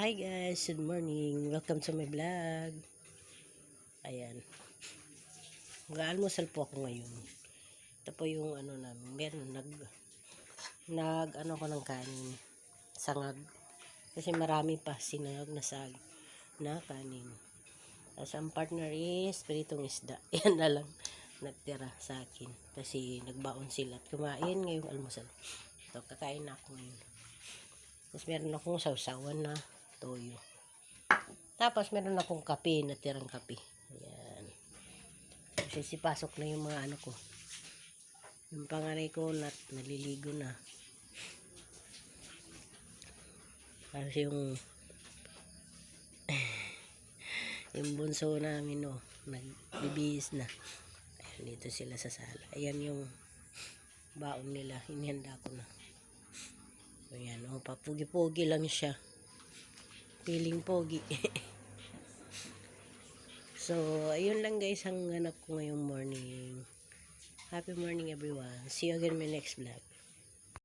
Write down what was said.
Hi guys, good morning. Welcome to my vlog. Ayan. Mag-almusal po ako ngayon. Ito po yung ano namin. Meron ano ko ng kanin. Sangag. Kasi marami pa sinangag na kanin. Tapos ang partner is pritong isda. Yan na lang nagtira sa akin. Kasi nagbaon sila at kumain ngayong almusal. Ito, kakain na ako ngayon. Tapos meron akong sausawan na toyo. Tapos meron akong kape, natirang kape. Ayan. Kasi sipasok na yung mga ano ko. Yung panganay ko naliligo na. Kasi yung bunso namin nagbibihis na. Ayan, dito sila sa sala. Ayan yung baon nila. Inihanda ko na. Ayan, papugi-pugi lang siya. Feeling pogi. So, ayun lang guys ang ganap ko ngayong morning. Happy morning everyone. See you again in my next vlog.